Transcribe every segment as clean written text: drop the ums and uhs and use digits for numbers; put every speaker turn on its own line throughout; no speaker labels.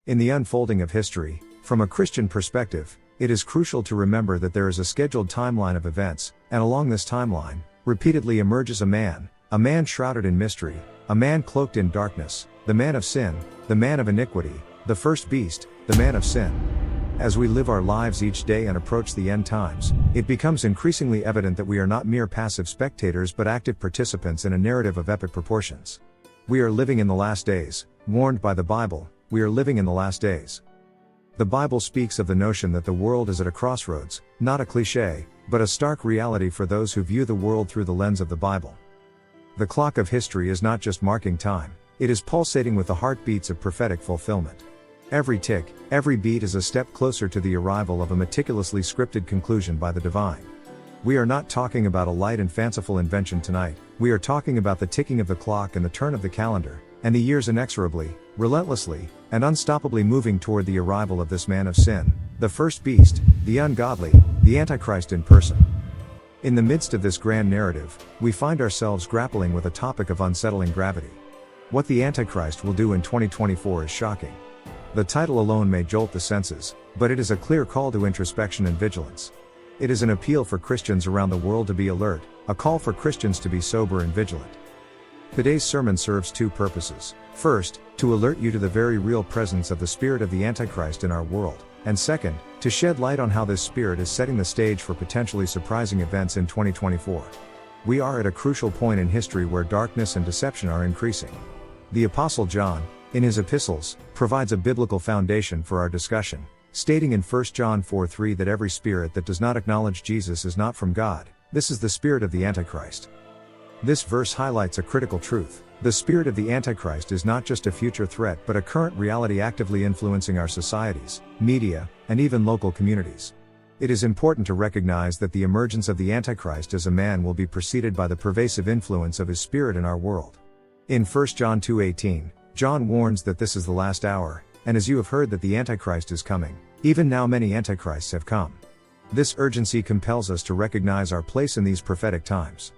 In the unfolding of history, from a Christian perspective, it is crucial to remember that there is a scheduled timeline of events, and along this timeline, repeatedly emerges a man shrouded in mystery, a man cloaked in darkness, the man of sin, the man of iniquity, the first beast, the man of sin. As we live our lives each day and approach the end times, it becomes increasingly evident that we are not mere passive spectators but active participants in a narrative of epic proportions. We are living in the last days, warned by the Bible, we are living in the last days. The Bible speaks of the notion that the world is at a crossroads, not a cliché, but a stark reality for those who view the world through the lens of the Bible. The clock of history is not just marking time, it is pulsating with the heartbeats of prophetic fulfillment. Every tick, every beat is a step closer to the arrival of a meticulously scripted conclusion by the divine. We are not talking about a light and fanciful invention tonight, we are talking about the ticking of the clock and the turn of the calendar, and the years inexorably, relentlessly, and unstoppably moving toward the arrival of this man of sin, the first beast, the ungodly, the Antichrist in person. In the midst of this grand narrative, we find ourselves grappling with a topic of unsettling gravity. What the Antichrist will do in 2024 is shocking. The title alone may jolt the senses, but it is a clear call to introspection and vigilance. It is an appeal for Christians around the world to be alert, a call for Christians to be sober and vigilant. Today's sermon serves two purposes. First, to alert you to the very real presence of the spirit of the Antichrist in our world, and second, to shed light on how this spirit is setting the stage for potentially surprising events in 2024. We are at a crucial point in history where darkness and deception are increasing. The Apostle John, in his epistles, provides a biblical foundation for our discussion, stating in 1 John 4:3 that every spirit that does not acknowledge Jesus is not from God. This is the spirit of the Antichrist. This verse highlights a critical truth. The spirit of the Antichrist is not just a future threat but a current reality actively influencing our societies, media, and even local communities. It is important to recognize that the emergence of the Antichrist as a man will be preceded by the pervasive influence of his spirit in our world. In 1 John 2:18, John warns that this is the last hour, and as you have heard that the Antichrist is coming, even now many Antichrists have come. This urgency compels us to recognize our place in these prophetic times.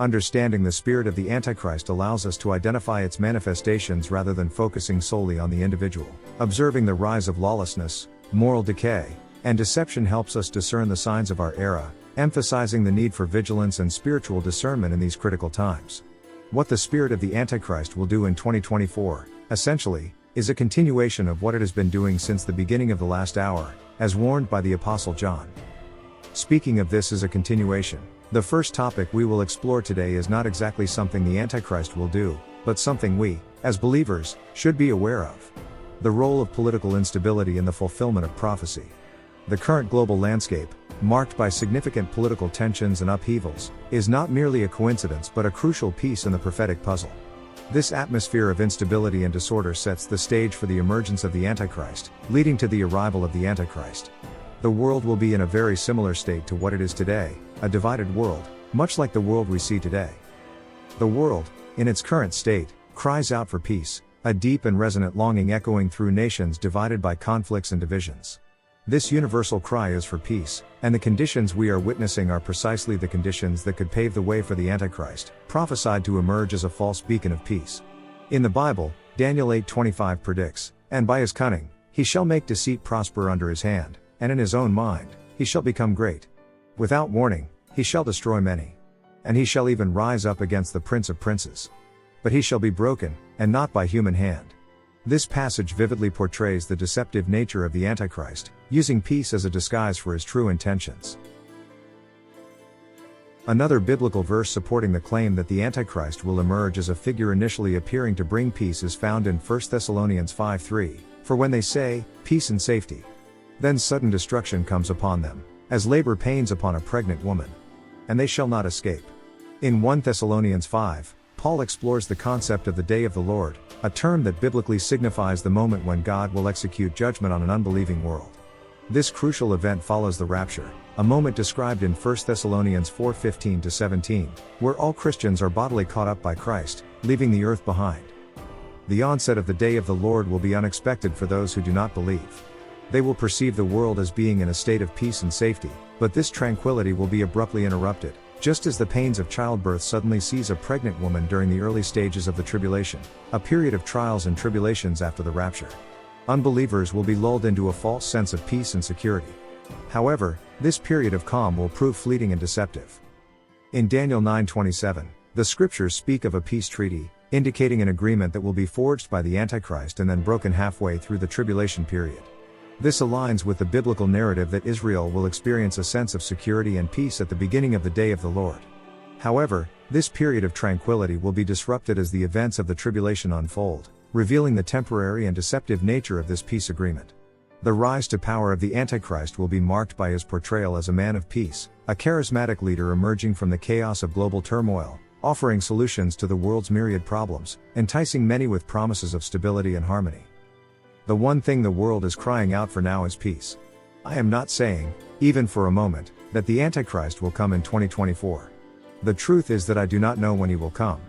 Understanding the spirit of the Antichrist allows us to identify its manifestations rather than focusing solely on the individual. Observing the rise of lawlessness, moral decay, and deception helps us discern the signs of our era, emphasizing the need for vigilance and spiritual discernment in these critical times. What the spirit of the Antichrist will do in 2024, essentially, is a continuation of what it has been doing since the beginning of the last hour, as warned by the Apostle John. Speaking of this as a continuation, the first topic we will explore today is not exactly something the Antichrist will do, but something we, as believers, should be aware of. The role of political instability in the fulfillment of prophecy. The current global landscape, marked by significant political tensions and upheavals, is not merely a coincidence but a crucial piece in the prophetic puzzle. This atmosphere of instability and disorder sets the stage for the emergence of the Antichrist, leading to the arrival of the Antichrist. The world will be in a very similar state to what it is today, a divided world, much like the world we see today. The world, in its current state, cries out for peace, a deep and resonant longing echoing through nations divided by conflicts and divisions. This universal cry is for peace, and the conditions we are witnessing are precisely the conditions that could pave the way for the Antichrist, prophesied to emerge as a false beacon of peace. In the Bible, Daniel 8:25 predicts, "And by his cunning, he shall make deceit prosper under his hand, and in his own mind, he shall become great. Without warning, he shall destroy many. And he shall even rise up against the Prince of Princes. But he shall be broken, and not by human hand." This passage vividly portrays the deceptive nature of the Antichrist, using peace as a disguise for his true intentions. Another biblical verse supporting the claim that the Antichrist will emerge as a figure initially appearing to bring peace is found in 1 Thessalonians 5:3, "For when they say, peace and safety, then sudden destruction comes upon them, as labor pains upon a pregnant woman. And they shall not escape." In 1 Thessalonians 5, Paul explores the concept of the day of the Lord, a term that biblically signifies the moment when God will execute judgment on an unbelieving world. This crucial event follows the rapture, a moment described in 1 Thessalonians 4:15-17, where all Christians are bodily caught up by Christ, leaving the earth behind. The onset of the day of the Lord will be unexpected for those who do not believe. They will perceive the world as being in a state of peace and safety, but this tranquility will be abruptly interrupted, just as the pains of childbirth suddenly seize a pregnant woman during the early stages of the tribulation, a period of trials and tribulations after the rapture. Unbelievers will be lulled into a false sense of peace and security. However, this period of calm will prove fleeting and deceptive. In Daniel 9:27, the scriptures speak of a peace treaty, indicating an agreement that will be forged by the Antichrist and then broken halfway through the tribulation period. This aligns with the biblical narrative that Israel will experience a sense of security and peace at the beginning of the day of the Lord. However, this period of tranquility will be disrupted as the events of the tribulation unfold, revealing the temporary and deceptive nature of this peace agreement. The rise to power of the Antichrist will be marked by his portrayal as a man of peace, a charismatic leader emerging from the chaos of global turmoil, offering solutions to the world's myriad problems, enticing many with promises of stability and harmony. The one thing the world is crying out for now is peace. I am not saying, even for a moment, that the Antichrist will come in 2024. The truth is that I do not know when he will come.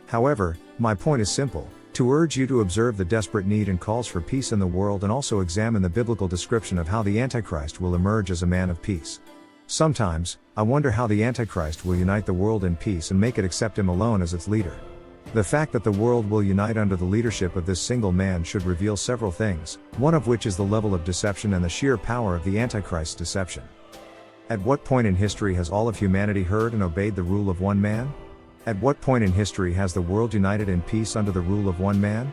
However, my point is simple: to urge you to observe the desperate need and calls for peace in the world, and also examine the biblical description of how the Antichrist will emerge as a man of peace. Sometimes, I wonder how the Antichrist will unite the world in peace and make it accept him alone as its leader. The fact that the world will unite under the leadership of this single man should reveal several things, one of which is the level of deception and the sheer power of the Antichrist's deception. At what point in history has all of humanity heard and obeyed the rule of one man? At what point in history has the world united in peace under the rule of one man?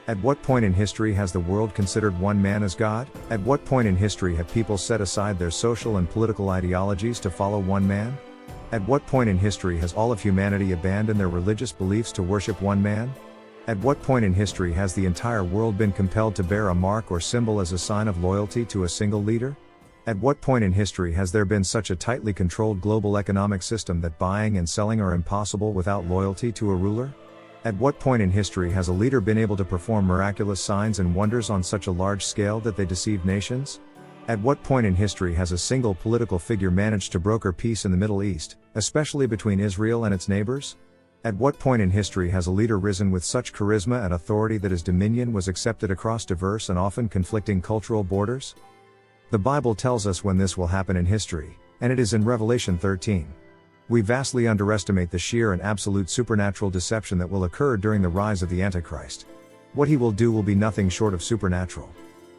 At what point in history has the world considered one man as God? At what point in history have people set aside their social and political ideologies to follow one man? At what point in history has all of humanity abandoned their religious beliefs to worship one man? At what point in history has the entire world been compelled to bear a mark or symbol as a sign of loyalty to a single leader? At what point in history has there been such a tightly controlled global economic system that buying and selling are impossible without loyalty to a ruler? At what point in history has a leader been able to perform miraculous signs and wonders on such a large scale that they deceive nations? At what point in history has a single political figure managed to broker peace in the Middle East, especially between Israel and its neighbors? At what point in history has a leader risen with such charisma and authority that his dominion was accepted across diverse and often conflicting cultural borders? The Bible tells us when this will happen in history, and it is in Revelation 13. We vastly underestimate the sheer and absolute supernatural deception that will occur during the rise of the Antichrist. What he will do will be nothing short of supernatural.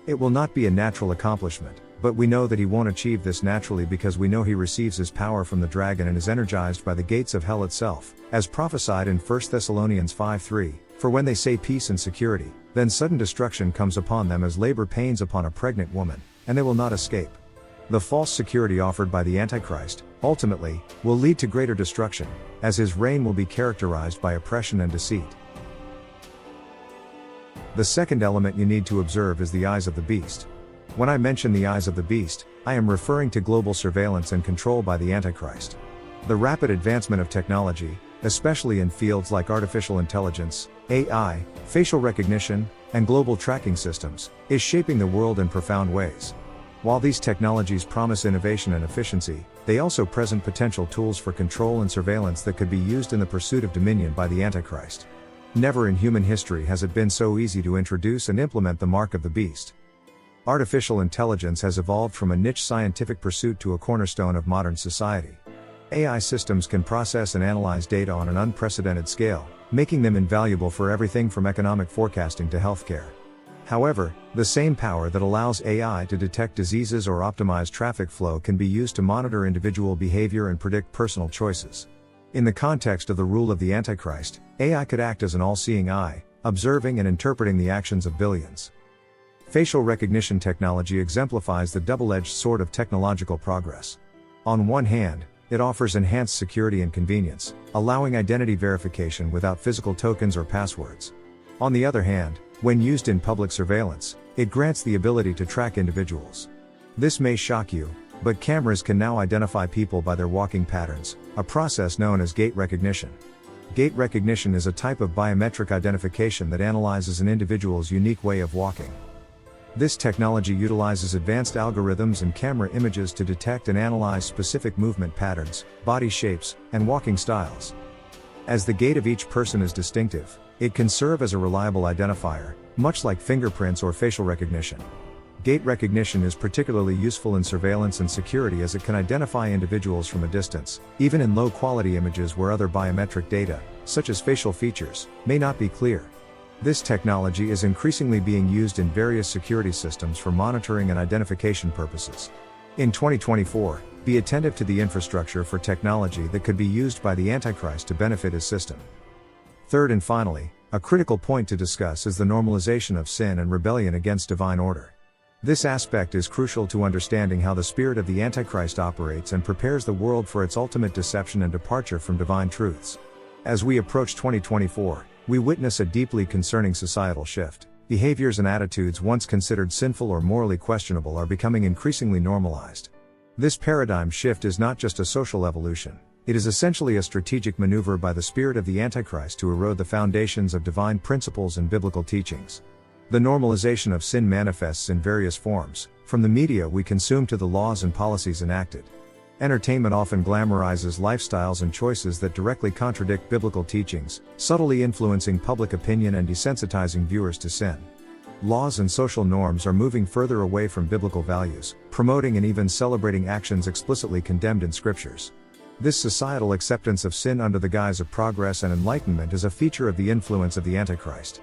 It will not be a natural accomplishment, but we know that he won't achieve this naturally because we know he receives his power from the dragon and is energized by the gates of hell itself, as prophesied in 1 Thessalonians 5:3, for when they say peace and security, then sudden destruction comes upon them as labor pains upon a pregnant woman, and they will not escape. The false security offered by the Antichrist, ultimately, will lead to greater destruction, as his reign will be characterized by oppression and deceit. The second element you need to observe is the eyes of the beast. When I mention the eyes of the beast, I am referring to global surveillance and control by the Antichrist. The rapid advancement of technology, especially in fields like artificial intelligence, AI, facial recognition, and global tracking systems, is shaping the world in profound ways. While these technologies promise innovation and efficiency, they also present potential tools for control and surveillance that could be used in the pursuit of dominion by the Antichrist. Never in human history has it been so easy to introduce and implement the mark of the beast. Artificial intelligence has evolved from a niche scientific pursuit to a cornerstone of modern society. AI systems can process and analyze data on an unprecedented scale, making them invaluable for everything from economic forecasting to healthcare. However, the same power that allows AI to detect diseases or optimize traffic flow can be used to monitor individual behavior and predict personal choices. In the context of the rule of the Antichrist, AI could act as an all-seeing eye, observing and interpreting the actions of billions. Facial recognition technology exemplifies the double-edged sword of technological progress. On one hand, it offers enhanced security and convenience, allowing identity verification without physical tokens or passwords. On the other hand, when used in public surveillance, it grants the ability to track individuals. This may shock you, but cameras can now identify people by their walking patterns, a process known as gait recognition. Gait recognition is a type of biometric identification that analyzes an individual's unique way of walking. This technology utilizes advanced algorithms and camera images to detect and analyze specific movement patterns, body shapes, and walking styles. As the gait of each person is distinctive, it can serve as a reliable identifier, much like fingerprints or facial recognition. Gait recognition is particularly useful in surveillance and security as it can identify individuals from a distance, even in low-quality images where other biometric data, such as facial features, may not be clear. This technology is increasingly being used in various security systems for monitoring and identification purposes. In 2024, be attentive to the infrastructure for technology that could be used by the Antichrist to benefit his system. Third and finally, a critical point to discuss is the normalization of sin and rebellion against divine order. This aspect is crucial to understanding how the spirit of the Antichrist operates and prepares the world for its ultimate deception and departure from divine truths. As we approach 2024, we witness a deeply concerning societal shift. Behaviors and attitudes once considered sinful or morally questionable are becoming increasingly normalized. This paradigm shift is not just a social evolution, it is essentially a strategic maneuver by the spirit of the Antichrist to erode the foundations of divine principles and biblical teachings. The normalization of sin manifests in various forms, from the media we consume to the laws and policies enacted. Entertainment often glamorizes lifestyles and choices that directly contradict biblical teachings, subtly influencing public opinion and desensitizing viewers to sin. Laws and social norms are moving further away from biblical values, promoting and even celebrating actions explicitly condemned in scriptures. This societal acceptance of sin under the guise of progress and enlightenment is a feature of the influence of the Antichrist.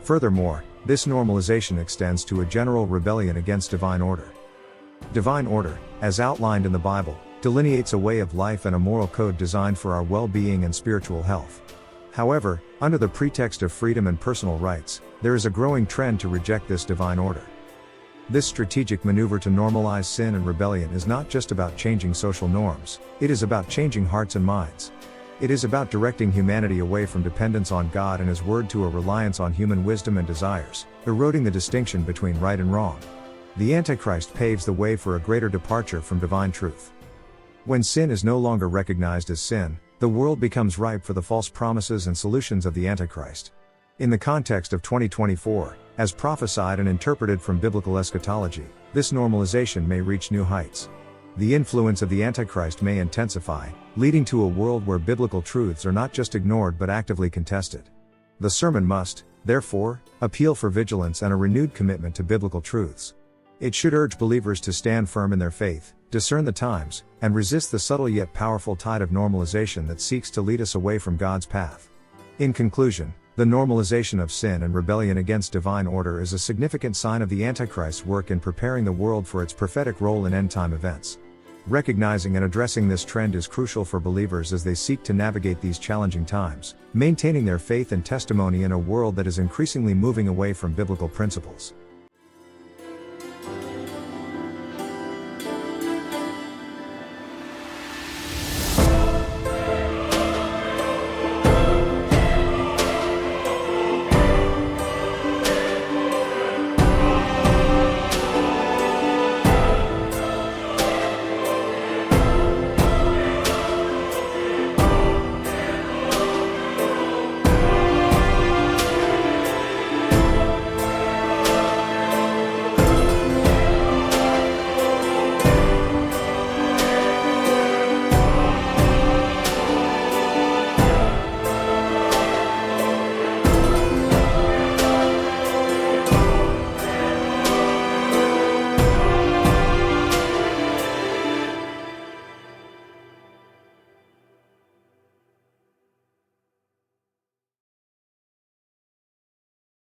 Furthermore, this normalization extends to a general rebellion against divine order. Divine order, as outlined in the Bible, delineates a way of life and a moral code designed for our well-being and spiritual health. However, under the pretext of freedom and personal rights, there is a growing trend to reject this divine order. This strategic maneuver to normalize sin and rebellion is not just about changing social norms, it is about changing hearts and minds. It is about directing humanity away from dependence on God and His Word to a reliance on human wisdom and desires, eroding the distinction between right and wrong. The Antichrist paves the way for a greater departure from divine truth. When sin is no longer recognized as sin, the world becomes ripe for the false promises and solutions of the Antichrist. In the context of 2024, as prophesied and interpreted from biblical eschatology, this normalization may reach new heights. The influence of the Antichrist may intensify, leading to a world where biblical truths are not just ignored but actively contested. The sermon must, therefore, appeal for vigilance and a renewed commitment to biblical truths. It should urge believers to stand firm in their faith, discern the times, and resist the subtle yet powerful tide of normalization that seeks to lead us away from God's path. In conclusion, the normalization of sin and rebellion against divine order is a significant sign of the Antichrist's work in preparing the world for its prophetic role in end-time events. Recognizing and addressing this trend is crucial for believers as they seek to navigate these challenging times, maintaining their faith and testimony in a world that is increasingly moving away from biblical principles.